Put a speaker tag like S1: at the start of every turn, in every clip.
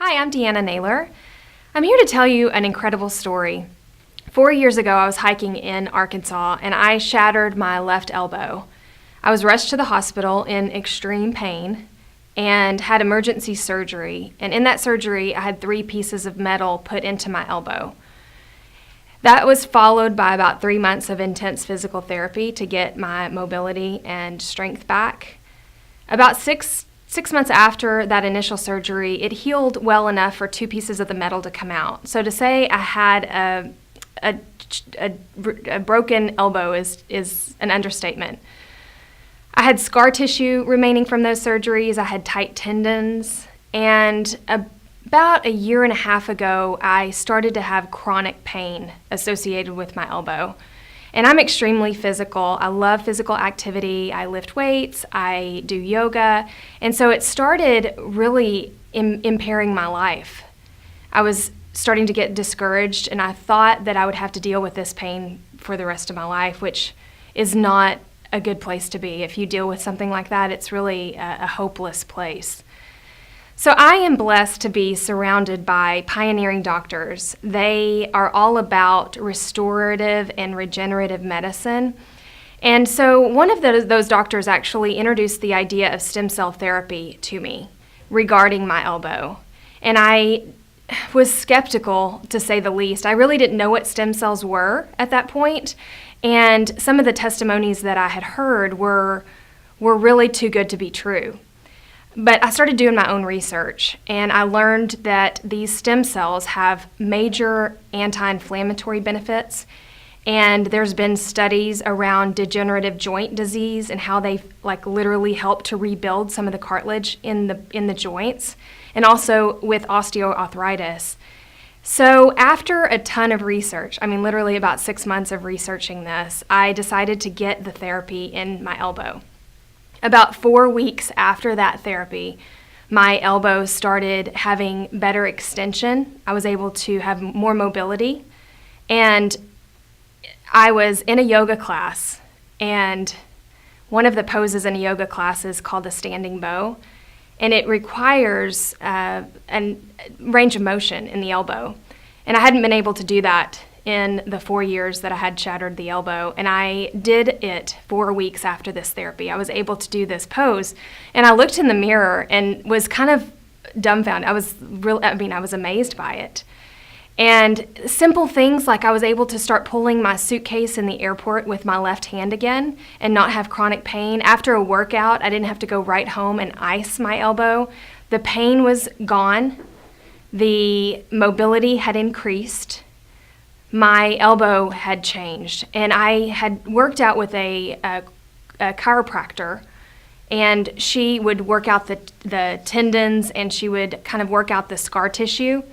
S1: Hi, I'm Deanna Naylor. I'm here to tell you an incredible story. 4 years ago, I was hiking in Arkansas and I shattered my left elbow. I was rushed to the hospital in extreme pain and had emergency surgery. And in that surgery, I had 3 pieces of metal put into my elbow. That was followed by about 3 months of intense physical therapy to get my mobility and strength back. About six months after that initial surgery, it healed well enough for 2 pieces of the metal to come out. So to say I had a broken elbow is an understatement. I had scar tissue remaining from those surgeries. I had tight tendons, and about a year and a half ago, I started to have chronic pain associated with my elbow. And I'm extremely physical. I love physical activity. I lift weights, I do yoga, and so it started really impairing my life. I was starting to get discouraged, and I thought that I would have to deal with this pain for the rest of my life, which is not a good place to be. If you deal with something like that, it's really a hopeless place. So I am blessed to be surrounded by pioneering doctors. They are all about restorative and regenerative medicine. And so one of those doctors actually introduced the idea of stem cell therapy to me regarding my elbow. And I was skeptical, to say the least. I really didn't know what stem cells were at that point. And some of the testimonies that I had heard were really too good to be true. But I started doing my own research, and I learned that these stem cells have major anti-inflammatory benefits, and there's been studies around degenerative joint disease and how they literally help to rebuild some of the cartilage in the joints, and also with osteoarthritis. So after a ton of research, literally about 6 months of researching this, I decided to get the therapy in my elbow. About 4 weeks after that therapy, my elbow started having better extension. I was able to have more mobility. And I was in a yoga class, and one of the poses in a yoga class is called the standing bow. And it requires a range of motion in the elbow. And I hadn't been able to do that in the 4 years that I had shattered the elbow, and I did it 4 weeks after this therapy. I was able to do this pose, and I looked in the mirror and was kind of dumbfounded. I was amazed by it. And simple things like I was able to start pulling my suitcase in the airport with my left hand again and not have chronic pain. After a workout, I didn't have to go right home and ice my elbow. The pain was gone. The mobility had increased. My elbow had changed, and I had worked out with a chiropractor, and she would work out the tendons, and she would kind of work out the scar tissue.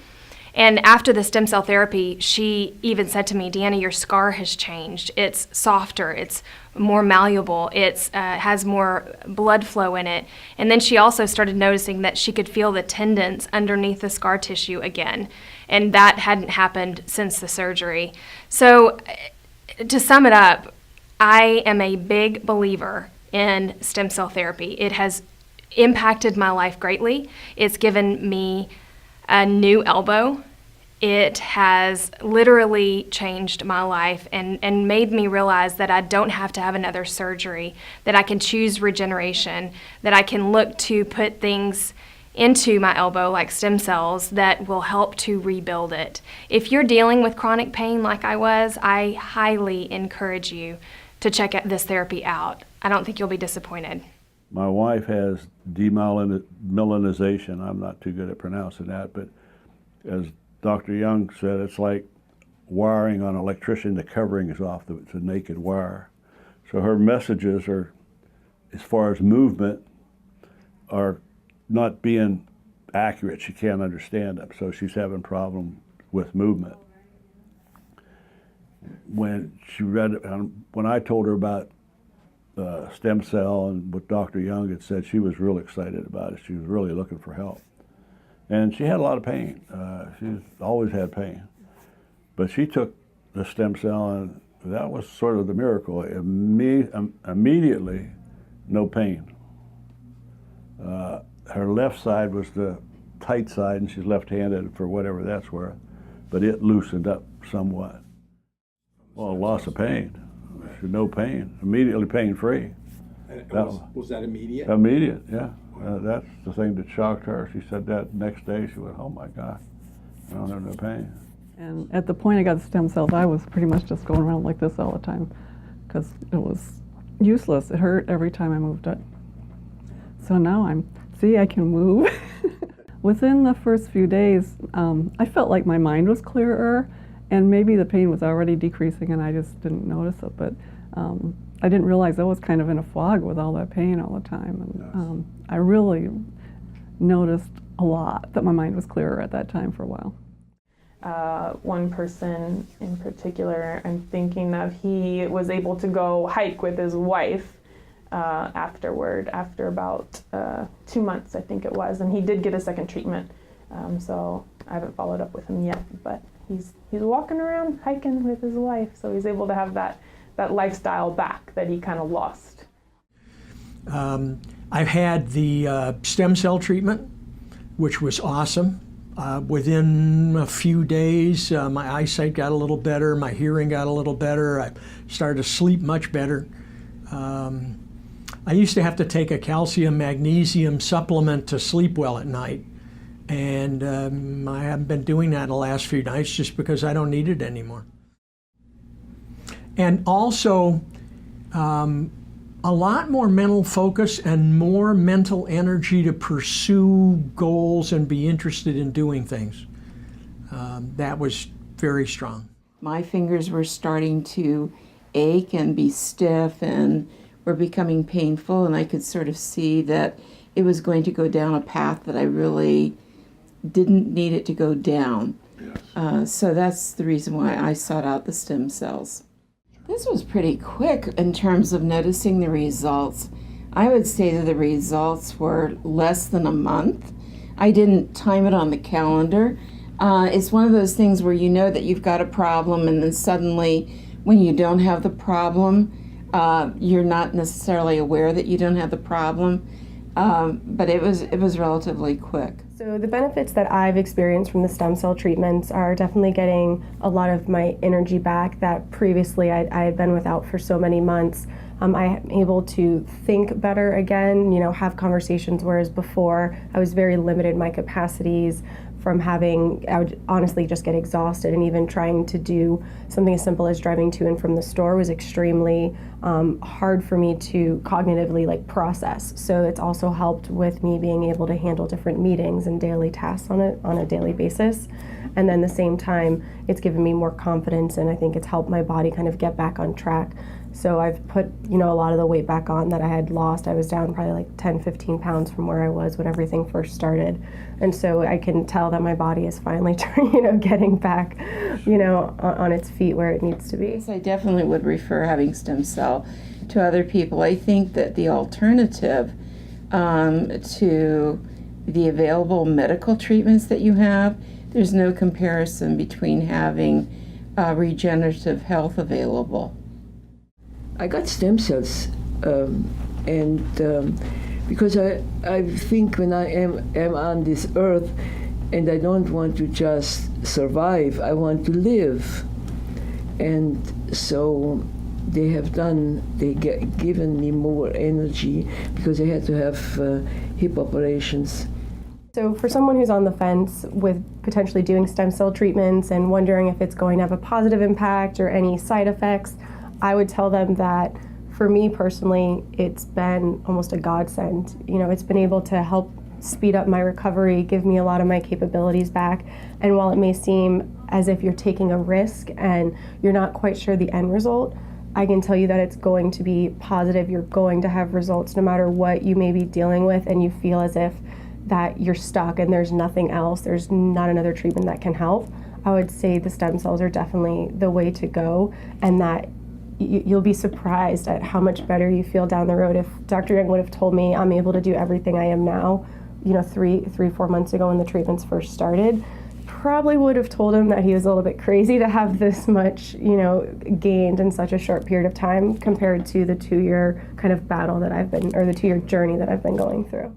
S1: And after the stem cell therapy, she even said to me, "Deanna, your scar has changed. It's softer, it's more malleable, it has more blood flow in it." And then she also started noticing that she could feel the tendons underneath the scar tissue again. And that hadn't happened since the surgery. So to sum it up, I am a big believer in stem cell therapy. It has impacted my life greatly. It's given me a new elbow. It has literally changed my life and made me realize that I don't have to have another surgery, that I can choose regeneration, that I can look to put things into my elbow like stem cells that will help to rebuild it. If you're dealing with chronic pain like I was, I highly encourage you to check this therapy out. I don't think you'll be disappointed.
S2: My wife has demyelinization. I'm not too good at pronouncing that, but as Dr. Young said, it's like wiring on an electrician. The covering is off, it's a naked wire. So her messages are, as far as movement, are not being accurate. She can't understand them, so she's having problem with movement. When I told her about stem cell and what Dr. Young had said, she was real excited about it. She was really looking for help. And she had a lot of pain. She's always had pain. But she took the stem cell, and that was sort of the miracle. Immediately, no pain. Her left side was the tight side, and she's left-handed for whatever that's worth. But it loosened up somewhat. Well, loss of pain. No pain. Immediately pain-free.
S3: And was that immediate?
S2: Immediate, yeah. That's the thing that shocked her. She said that next day. She went, "Oh my God, I don't have no pain."
S4: And at the point I got the stem cells, I was pretty much just going around like this all the time because it was useless. It hurt every time I moved it. So now I can move. Within the first few days, I felt like my mind was clearer, and maybe the pain was already decreasing and I just didn't notice it, but I didn't realize I was kind of in a fog with all that pain all the time. And I really noticed a lot that my mind was clearer at that time for a while.
S5: One person in particular, I'm thinking of, he was able to go hike with his wife afterward, after about 2 months, I think it was, and he did get a second treatment. So I haven't followed up with him yet, but he's walking around hiking with his wife, so he's able to have that lifestyle back that he kind of lost.
S6: I've had the stem cell treatment, which was awesome. Within a few days, my eyesight got a little better, my hearing got a little better, I started to sleep much better. I used to have to take a calcium magnesium supplement to sleep well at night, and I haven't been doing that the last few nights just because I don't need it anymore. And also, a lot more mental focus and more mental energy to pursue goals and be interested in doing things. That was very strong.
S7: My fingers were starting to ache and be stiff and were becoming painful, and I could sort of see that it was going to go down a path that I really didn't need it to go down. Yes. So that's the reason why I sought out the stem cells. This was pretty quick in terms of noticing the results. I would say that the results were less than a month. I didn't time it on the calendar. It's one of those things where you know that you've got a problem, and then suddenly when you don't have the problem, you're not necessarily aware that you don't have the problem, but it was relatively quick.
S8: So the benefits that I've experienced from the stem cell treatments are definitely getting a lot of my energy back that previously I had been without for so many months. I am able to think better again, have conversations, whereas before I was very limited in my capacities from I would honestly just get exhausted, and even trying to do something as simple as driving to and from the store was extremely hard for me to cognitively process. So it's also helped with me being able to handle different meetings and daily tasks on a daily basis. And then at the same time, it's given me more confidence, and I think it's helped my body kind of get back on track. So I've put, a lot of the weight back on that I had lost. I was down probably 10, 15 pounds from where I was when everything first started. And so I can tell that my body is finally, getting back, on its feet where it needs to be.
S7: Yes, I definitely would refer having stem cell to other people. I think that the alternative to the available medical treatments that you have, there's no comparison between having regenerative health available.
S9: I got stem cells, because I think when I am on this earth, and I don't want to just survive, I want to live. And so they given me more energy because I had to have hip operations.
S8: So for someone who's on the fence with potentially doing stem cell treatments and wondering if it's going to have a positive impact or any side effects, I would tell them that for me personally, it's been almost a godsend. It's been able to help speed up my recovery, give me a lot of my capabilities back. And while it may seem as if you're taking a risk and you're not quite sure the end result, I can tell you that it's going to be positive. You're going to have results no matter what you may be dealing with, and you feel as if that you're stuck and there's nothing else, there's not another treatment that can help. I would say the stem cells are definitely the way to go, and that you'll be surprised at how much better you feel down the road. If Dr. Young would have told me I'm able to do everything I am now, 4 months ago when the treatments first started, probably would have told him that he was a little bit crazy to have this much, gained in such a short period of time compared to the 2-year kind of battle that the 2-year journey that I've been going through.